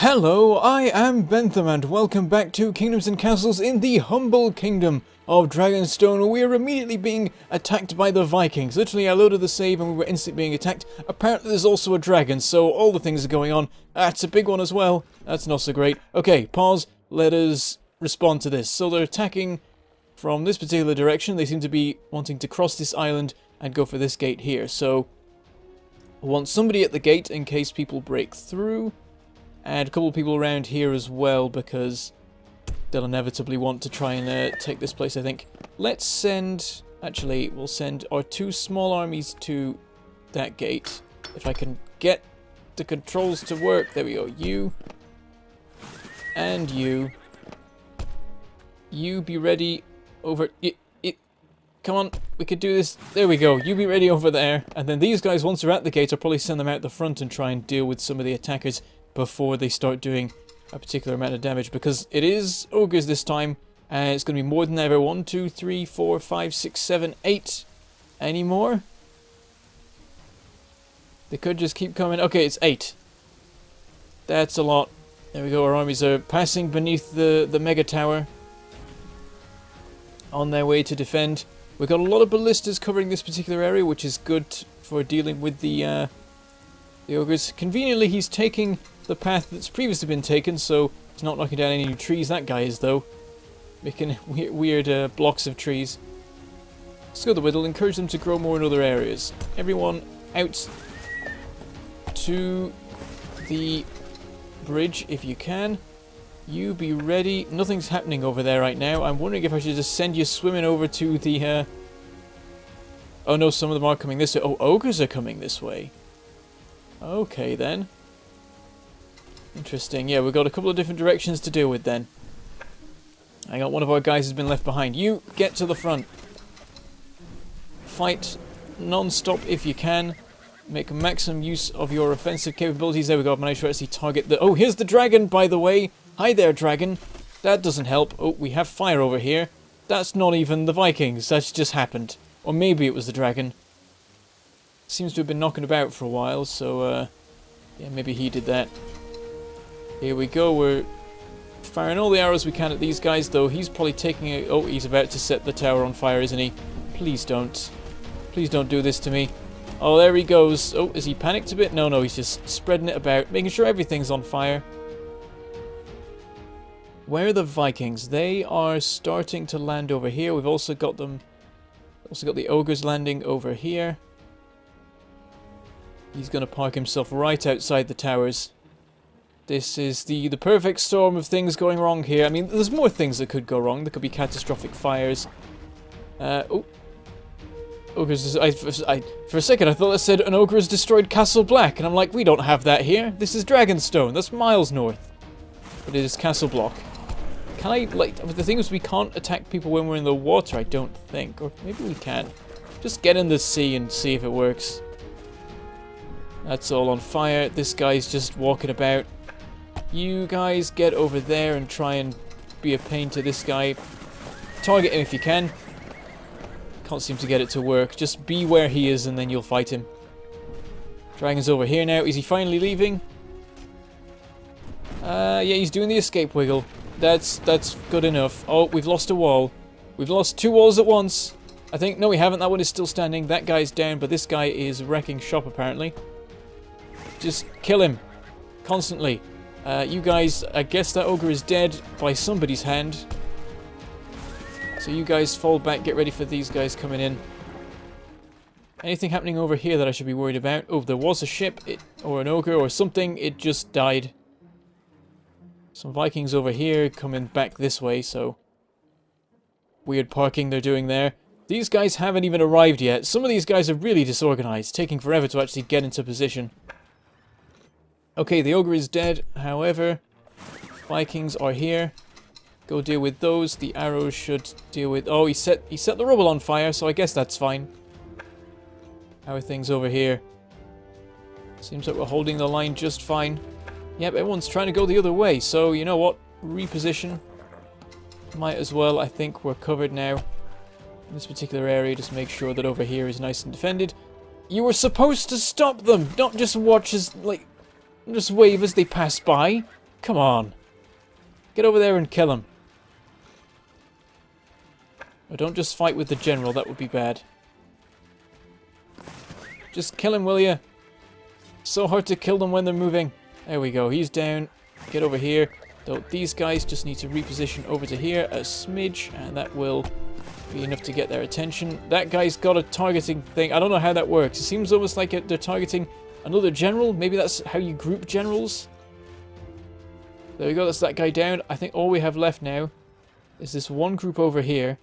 Hello, I am Bentham and welcome back to Kingdoms and Castles in the humble kingdom of Dragonstone. We are immediately being attacked by the Vikings. Literally, I loaded the save and we were instantly being attacked. Apparently there's also a dragon, so all the things are going on. That's a big one as well. That's not so great. Okay, pause. Let us respond to this. So they're attacking from this particular direction. They seem to be wanting to cross this island and go for this gate here. So I want somebody at the gate in case people break through. And a couple of people around here as well, because they'll inevitably want to try and take this place, I think. Let's send... Actually, we'll send our two small armies to that gate. If I can get the controls to work. There we go. You. And you. You be ready over... Come on, we could do this. There we go. You be ready over there. And then these guys, once they're at the gate, I'll probably send them out the front and try and deal with some of the attackers before they start doing a particular amount of damage, because it is ogres this time and it's going to be more than ever. 1, 2, 3, 4, 5, 6, 7, 8. Any more? They could just keep coming. Okay, it's 8. That's a lot. There we go. Our armies are passing beneath the mega tower on their way to defend. We've got a lot of ballistas covering this particular area, which is good for dealing with the ogres. Conveniently, he's taking the path that's previously been taken, so he's not knocking down any new trees. That guy is, though. Making weird blocks of trees. Let's go the whittle. Encourage them to grow more in other areas. Everyone out to the bridge if you can. You be ready. Nothing's happening over there right now. I'm wondering if I should just send you swimming over to the... Oh no, some of them are coming this way. Oh, ogres are coming this way. Okay, then. Interesting. Yeah, we've got a couple of different directions to deal with, then. Hang on, one of our guys has been left behind. You, get to the front. Fight non-stop if you can. Make maximum use of your offensive capabilities. There we go. I've managed to actually target the... Oh, here's the dragon, by the way. Hi there, dragon. That doesn't help. Oh, we have fire over here. That's not even the Vikings. That's just happened. Or maybe it was the dragon. Seems to have been knocking about for a while, so, yeah, maybe he did that. Here we go, we're firing all the arrows we can at these guys, though he's probably taking a... Oh, he's about to set the tower on fire, isn't he? Please don't. Please don't do this to me. Oh, there he goes. Oh, is he panicked a bit? No, he's just spreading it about, making sure everything's on fire. Where are the Vikings? They are starting to land over here. We've also got them... Also got the ogres landing over here. He's going to park himself right outside the towers. This is the perfect storm of things going wrong here. I mean, there's more things that could go wrong. There could be catastrophic fires. Oh. Ogres... for a second, I thought that said an ogre has destroyed Castle Black. And I'm like, we don't have that here. This is Dragonstone. That's miles north. But it is Castle Block. Can I, like... The thing is, we can't attack people when we're in the water, I don't think. Or maybe we can. Just get in the sea and see if it works. That's all on fire. This guy's just walking about. You guys get over there and try and be a pain to this guy. Target him if you can. Can't seem to get it to work. Just be where he is and then you'll fight him. Dragon's over here now. Is he finally leaving? Yeah, he's doing the escape wiggle. That's good enough. Oh, we've lost a wall. We've lost 2 walls at once. I think... No, we haven't. That one is still standing. That guy's down, but this guy is wrecking shop, apparently. Just kill him. Constantly. You guys... I guess that ogre is dead by somebody's hand. So you guys fall back. Get ready for these guys coming in. Anything happening over here that I should be worried about? Oh, there was a ship. Or an ogre or something. It just died. Some Vikings over here coming back this way, so... Weird parking they're doing there. These guys haven't even arrived yet. Some of these guys are really disorganized, taking forever to actually get into position. Okay, the ogre is dead, however, Vikings are here. Go deal with those. The arrows should deal with... Oh, he set the rubble on fire, so I guess that's fine. How are things over here? Seems like we're holding the line just fine. Yep, everyone's trying to go the other way, so you know what? Reposition. Might as well. I think we're covered now. In this particular area, just make sure that over here is nice and defended. You were supposed to stop them, not just watch as, like... Just wave as they pass by. Come on. Get over there and kill him. Oh, don't just fight with the general, that would be bad. Just kill him, will you? So hard to kill them when they're moving. There we go, he's down. Get over here. Though these guys just need to reposition over to here a smidge, and that will be enough to get their attention. That guy's got a targeting thing. I don't know how that works. It seems almost like they're targeting another general. Maybe that's how you group generals. There we go, that's that guy down. I think all we have left now is this one group over here.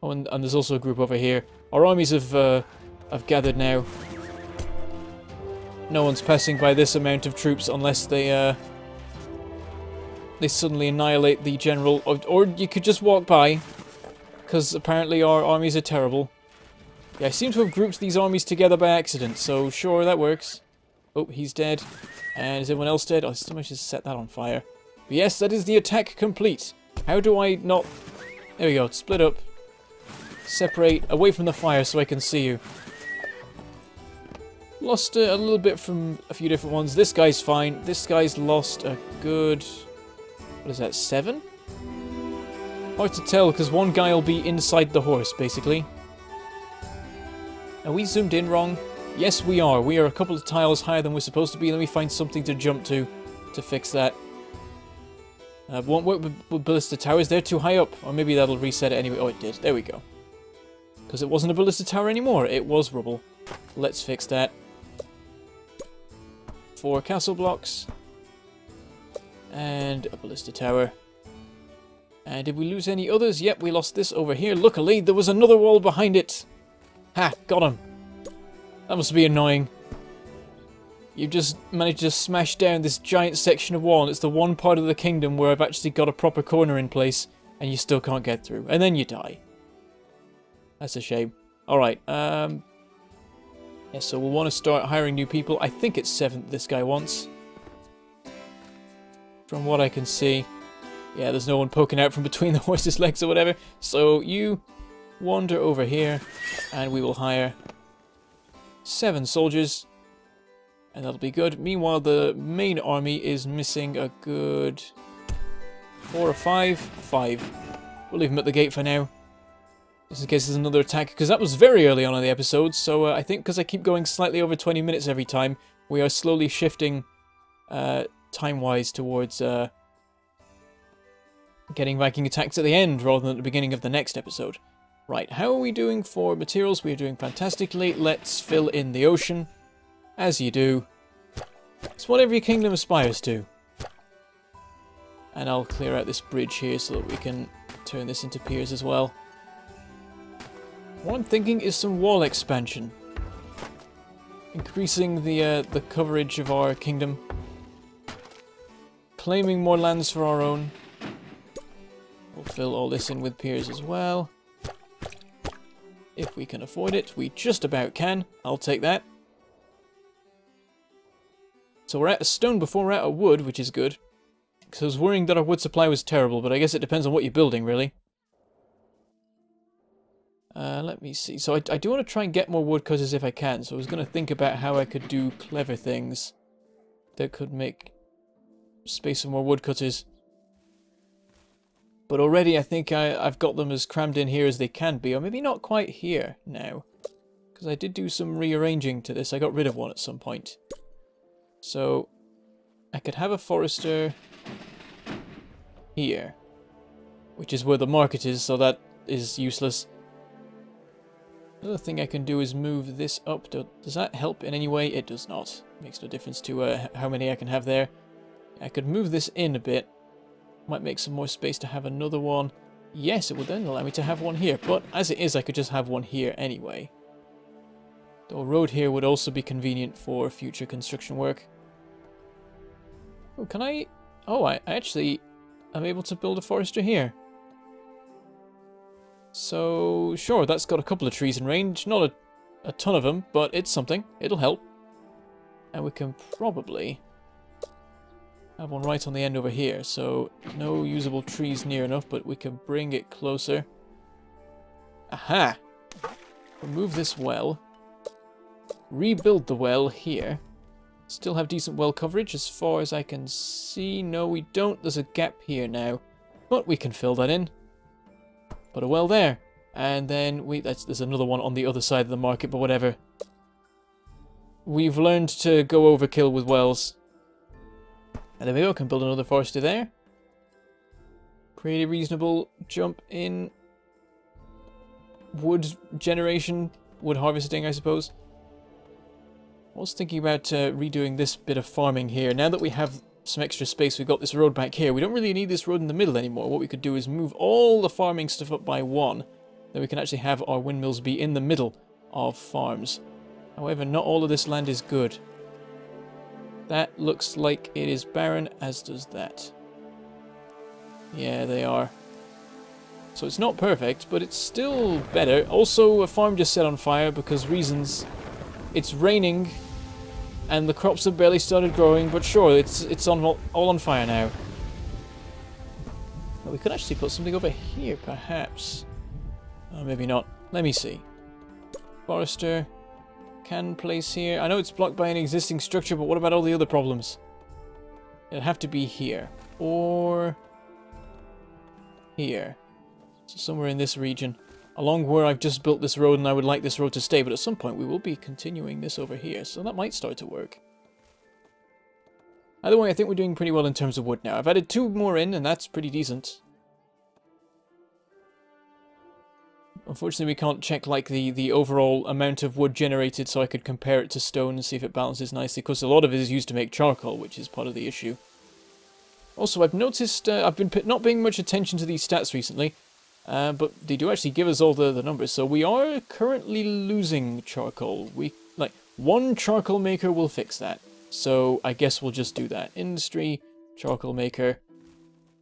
Oh, and there's also a group over here. Our armies have gathered now. No one's passing by this amount of troops unless they suddenly annihilate the general. Or you could just walk by, because apparently our armies are terrible. Yeah, I seem to have grouped these armies together by accident, so sure, that works. Oh, he's dead. And is everyone else dead? Oh, I still managed to set that on fire. But yes, that is the attack complete. How do I not... There we go, split up. Separate away from the fire so I can see you. Lost a little bit from a few different ones. This guy's fine. This guy's lost a good... What is that, 7? Hard to tell, because one guy will be inside the horse, basically. Are we zoomed in wrong? Yes, we are. We are a couple of tiles higher than we're supposed to be. Let me find something to jump to fix that. Won't work with ballista towers. They're too high up. Or maybe that'll reset it anyway. Oh, it did. There we go. Because it wasn't a ballista tower anymore. It was rubble. Let's fix that. 4 castle blocks. And a ballista tower. And did we lose any others? Yep, we lost this over here. Luckily, there was another wall behind it. Ha! Got him. That must be annoying. You just managed to smash down this giant section of wall, and it's the one part of the kingdom where I've actually got a proper corner in place, and you still can't get through. And then you die. That's a shame. Alright, yeah, so we'll want to start hiring new people. I think it's 7 this guy wants. From what I can see. Yeah, there's no one poking out from between the horse's legs or whatever. So you wander over here, and we will hire 7 soldiers. And that'll be good. Meanwhile, the main army is missing a good 4 or 5. 5. We'll leave them at the gate for now. Just in case there's another attack. Because that was very early on in the episode. So I think because I keep going slightly over 20 minutes every time, we are slowly shifting time-wise towards getting Viking attacks at the end rather than at the beginning of the next episode. Right, how are we doing for materials? We are doing fantastically. Let's fill in the ocean. As you do. It's what every kingdom aspires to. And I'll clear out this bridge here so that we can turn this into piers as well. What I'm thinking is some wall expansion. Increasing the coverage of our kingdom. Claiming more lands for our own. We'll fill all this in with piers as well. If we can afford it. We just about can. I'll take that. So we're out of stone before we're out of wood, which is good. Because I was worrying that our wood supply was terrible, but I guess it depends on what you're building, really. Let me see. So I do want to try and get more woodcutters if I can. So I was going to think about how I could do clever things that could make space for more woodcutters. But already I think I've got them as crammed in here as they can be. Or maybe not quite here now. Because I did do some rearranging to this. I got rid of one at some point. So, I could have a forester here, which is where the market is, so that is useless. Another thing I can do is move this up. Does that help in any way? It does not. Makes no difference to how many I can have there. I could move this in a bit. Might make some more space to have another one. Yes, it would then allow me to have one here, but as it is, I could just have one here anyway. Though a road here would also be convenient for future construction work. Oh, can I... Oh, I actually am able to build a forester here. So, sure, that's got a couple of trees in range. Not a ton of them, but it's something. It'll help. And we can probably have one right on the end over here. So, no usable trees near enough, but we can bring it closer. Aha! Remove this well. Rebuild the well here. Still have decent well coverage as far as I can see. No, we don't. There's a gap here now. But we can fill that in. Put a well there. And then there's another one on the other side of the market, but whatever. We've learned to go overkill with wells. And there we go. Can build another forester there. Pretty reasonable jump in wood generation. Wood harvesting, I suppose. I was thinking about redoing this bit of farming here. Now that we have some extra space, we've got this road back here. We don't really need this road in the middle anymore. What we could do is move all the farming stuff up by one. Then we can actually have our windmills be in the middle of farms. However, not all of this land is good. That looks like it is barren, as does that. Yeah, they are. So it's not perfect, but it's still better. Also, a farm just set on fire because reasons. It's raining, and the crops have barely started growing, but sure, it's all on fire now. But we could actually put something over here, perhaps. Maybe not. Let me see. Forester. Can place here. I know it's blocked by an existing structure, but what about all the other problems? It'd have to be here. Or here. So somewhere in this region. Along where I've just built this road, and I would like this road to stay, but at some point we will be continuing this over here, so that might start to work. Either way, I think we're doing pretty well in terms of wood now. I've added 2 more in, and that's pretty decent. Unfortunately, we can't check like the overall amount of wood generated, so I could compare it to stone and see if it balances nicely, because a lot of it is used to make charcoal, which is part of the issue. Also, I've noticed I've been not paying much attention to these stats recently, but they do actually give us all the numbers. So we are currently losing charcoal. One charcoal maker will fix that. So I guess we'll just do that. Industry, charcoal maker,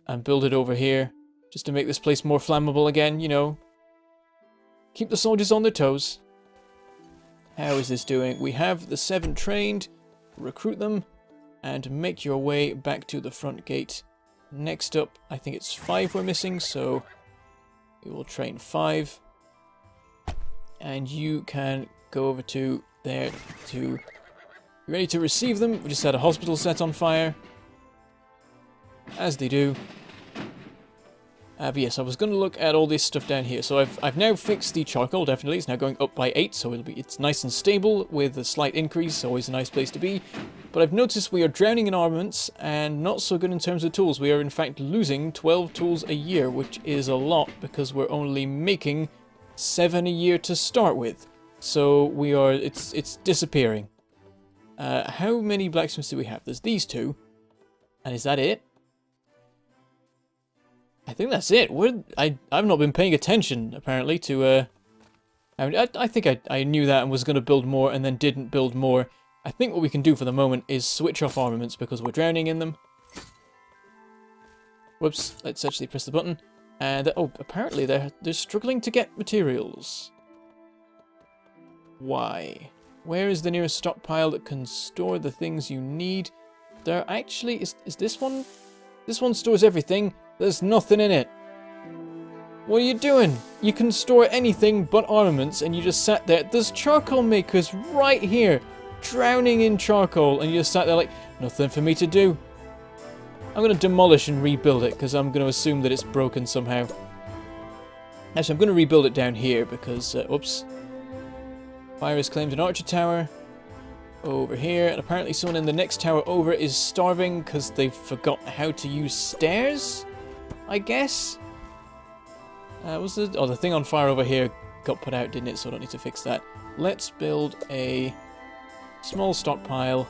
and build it over here, just to make this place more flammable again, you know. Keep the soldiers on their toes. How is this doing? We have the 7 trained. Recruit them. And make your way back to the front gate. Next up, I think it's 5 we're missing, so we will train 5. And you can go over to there to be ready to receive them. We just had a hospital set on fire. As they do. But yes, I was going to look at all this stuff down here. So I've now fixed the charcoal, definitely. It's now going up by 8, so it's nice and stable with a slight increase. Always a nice place to be. But I've noticed we are drowning in armaments and not so good in terms of tools. We are in fact losing 12 tools a year, which is a lot because we're only making 7 a year to start with. So it's disappearing. How many blacksmiths do we have? There's these 2. And is that it? I think that's it. I've not been paying attention, apparently, to... I think I knew that and was going to build more and then didn't build more. I think what we can do for the moment is switch off armaments because we're drowning in them. Whoops, let's actually press the button. And, apparently they're struggling to get materials. Why? Where is the nearest stockpile that can store the things you need? There actually... Is this one? This one stores everything. There's nothing in it. What are you doing? You can store anything but armaments and you just sat there. There's charcoal makers right here, drowning in charcoal, and you just sat there like, nothing for me to do. I'm going to demolish and rebuild it because I'm going to assume that it's broken somehow. Actually, I'm going to rebuild it down here because, oops. Fire has claimed an archer tower over here, and apparently someone in the next tower over is starving because they forgot how to use stairs, I guess. The thing on fire over here got put out, didn't it? So I don't need to fix that. Let's build a small stockpile.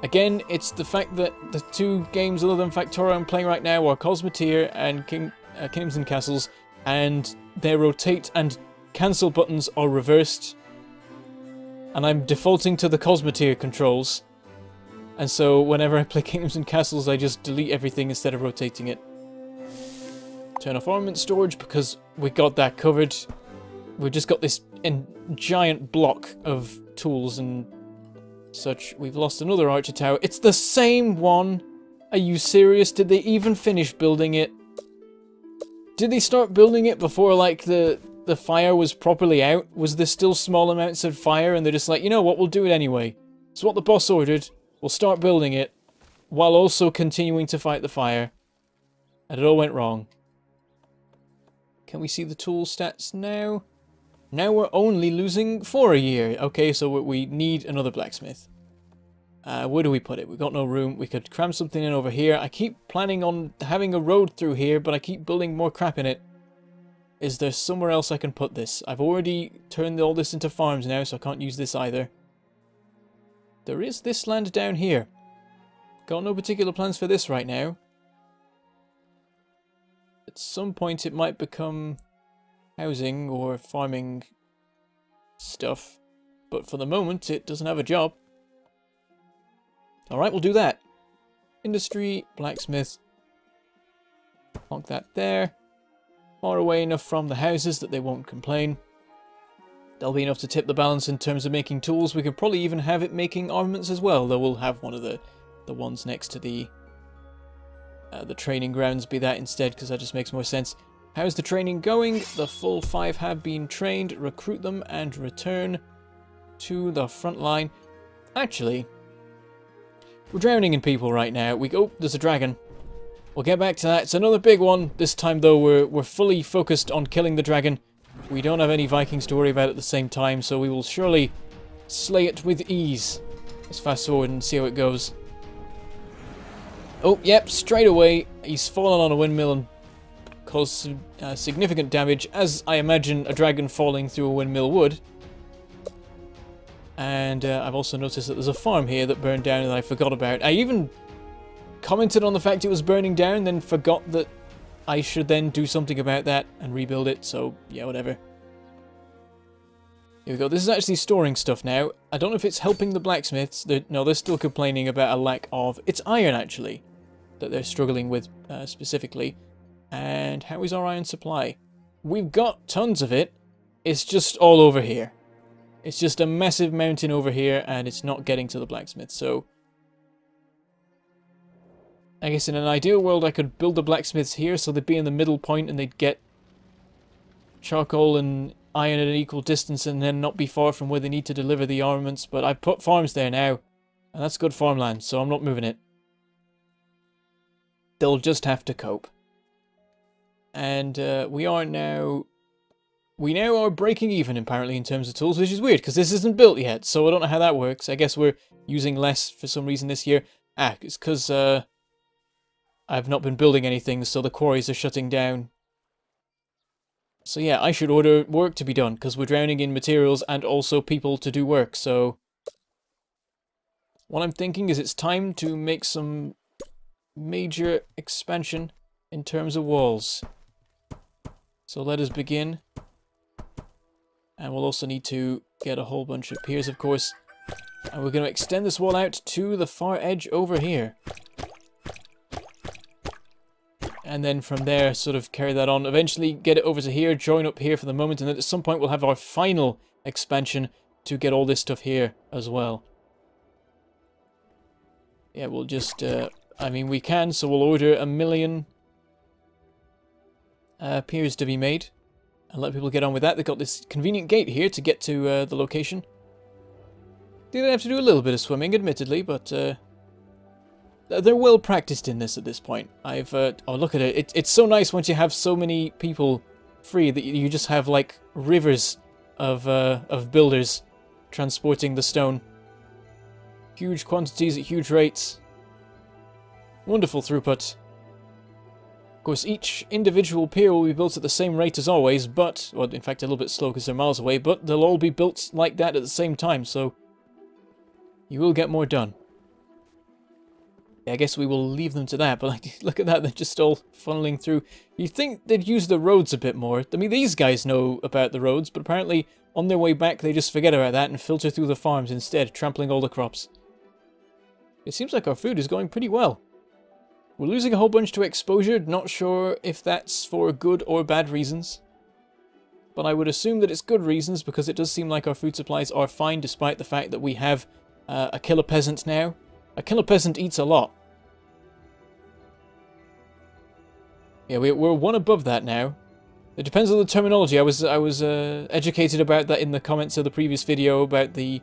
Again, it's the fact that the 2 games other than Factorio I'm playing right now are Cosmoteer and Kingdoms and Castles, and their rotate and cancel buttons are reversed. And I'm defaulting to the Cosmoteer controls. And so whenever I play Kingdoms and Castles, I just delete everything instead of rotating it. Turn off armament storage because we got that covered. We've just got this giant block of tools and such. We've lost another archer tower. It's the same one! Are you serious? Did they even finish building it? Did they start building it before, like, the fire was properly out? Was there still small amounts of fire and they're just like, you know what, we'll do it anyway. It's what the boss ordered. We'll start building it, while also continuing to fight the fire. And it all went wrong. Can we see the tool stats now? Now we're only losing 4 a year. Okay, so we need another blacksmith. Where do we put it? We've got no room. We could cram something in over here. I keep planning on having a road through here, but I keep building more crap in it. Is there somewhere else I can put this? I've already turned all this into farms now, so I can't use this either. There is this land down here. Got no particular plans for this right now. At some point it might become housing or farming stuff. But for the moment it doesn't have a job. Alright, we'll do that. Industry, blacksmith. Plonk that there. Far away enough from the houses that they won't complain. That'll be enough to tip the balance in terms of making tools. We could probably even have it making armaments as well, though we'll have one of the ones next to the training grounds be that instead, because that just makes more sense. How's the training going? The full 5 have been trained. Recruit them and return to the front line. Actually, we're drowning in people right now. Oh, there's a dragon. We'll get back to that. It's another big one. This time, though, we're fully focused on killing the dragon. We don't have any Vikings to worry about at the same time, so we will surely slay it with ease. Let's fast forward and see how it goes. Oh, yep, straight away, he's fallen on a windmill and caused significant damage, as I imagine a dragon falling through a windmill would. And I've also noticed that there's a farm here that burned down that I forgot about. I even commented on the fact it was burning down, then forgot that I should then do something about that and rebuild it, so yeah, whatever. Here we go. This is actually storing stuff now. I don't know if it's helping the blacksmiths. No, they're still complaining about a lack of... It's iron, actually, that they're struggling with specifically. And how is our iron supply? We've got tons of it. It's just all over here. It's just a massive mountain over here, and it's not getting to the blacksmith, so... I guess in an ideal world I could build the blacksmiths here so they'd be in the middle point and they'd get charcoal and iron at an equal distance and then not be far from where they need to deliver the armaments, but I've put farms there now, and that's good farmland, so I'm not moving it. They'll just have to cope. And we now are breaking even apparently in terms of tools, which is weird because this isn't built yet, so I don't know how that works. I guess we're using less for some reason this year. It's because I've not been building anything, so the quarries are shutting down. So yeah, I should order work to be done, because we're drowning in materials and also people to do work, so... What I'm thinking is it's time to make some major expansion in terms of walls. So let us begin. And we'll also need to get a whole bunch of piers, of course. And we're going to extend this wall out to the far edge over here. And then from there, sort of carry that on. Eventually get it over to here, join up here for the moment, and then at some point we'll have our final expansion to get all this stuff here as well. Yeah, we'll just, I mean, we can, so we'll order 1 million piers to be made. And let people get on with that. They've got this convenient gate here to get to the location. They have to do a little bit of swimming, admittedly, but... they're well practiced in this at this point. oh, look at it. It's so nice once you have so many people free that you just have, like, rivers of builders transporting the stone. Huge quantities at huge rates. Wonderful throughput. Of course, each individual pier will be built at the same rate as always, but... Well, in fact, a little bit slow because they're miles away, but they'll all be built like that at the same time, so... You will get more done. I guess we will leave them to that, but like, look at that, they're just all funneling through. You'd think they'd use the roads a bit more. I mean, these guys know about the roads, but apparently on their way back they just forget about that and filter through the farms instead, trampling all the crops. It seems like our food is going pretty well. We're losing a whole bunch to exposure, not sure if that's for good or bad reasons. But I would assume that it's good reasons, because it does seem like our food supplies are fine, despite the fact that we have a killer peasant now. A killer peasant eats a lot. Yeah, we're one above that now. It depends on the terminology. I was educated about that in the comments of the previous video about the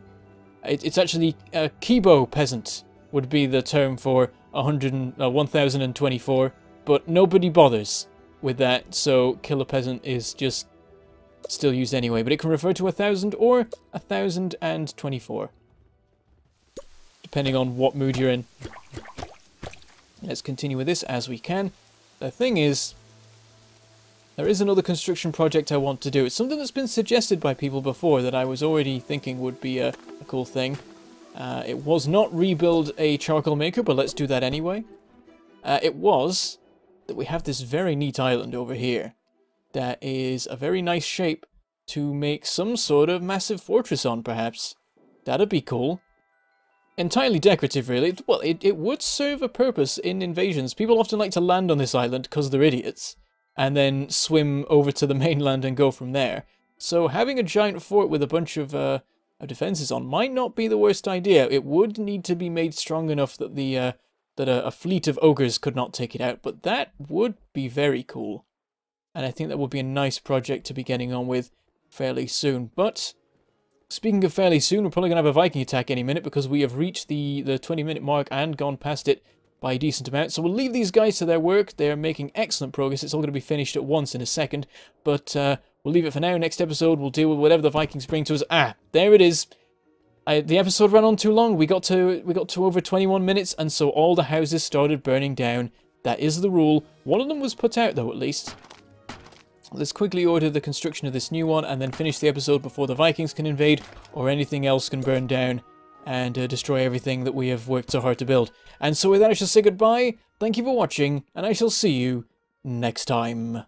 It's actually a Kibo peasant would be the term for 1024, but nobody bothers with that, so killer peasant is just still used anyway. But it can refer to 1,000 or 1,024, depending on what mood you're in. Let's continue with this as we can. The thing is, there is another construction project I want to do. It's something that's been suggested by people before that I was already thinking would be a cool thing. It was not rebuild a charcoal maker, but let's do that anyway. It was that we have this very neat island over here that is a very nice shape to make some sort of massive fortress on, perhaps. That'd be cool. Entirely decorative, really. Well, it would serve a purpose in invasions. People often like to land on this island because they're idiots, and then swim over to the mainland and go from there. So having a giant fort with a bunch of defenses on might not be the worst idea. It would need to be made strong enough that a fleet of ogres could not take it out, but that would be very cool. And I think that would be a nice project to be getting on with fairly soon. But speaking of fairly soon, we're probably going to have a Viking attack any minute because we have reached the 20-minute mark and gone past it by a decent amount. So we'll leave these guys to their work. They're making excellent progress. It's all going to be finished at once in a second. But we'll leave it for now. Next episode, we'll deal with whatever the Vikings bring to us. Ah, there it is. The episode ran on too long. We got to over 21 minutes, and so all the houses started burning down. That is the rule. One of them was put out, though, at least. Let's quickly order the construction of this new one and then finish the episode before the Vikings can invade or anything else can burn down and destroy everything that we have worked so hard to build. And so with that, I shall say goodbye. Thank you for watching, and I shall see you next time.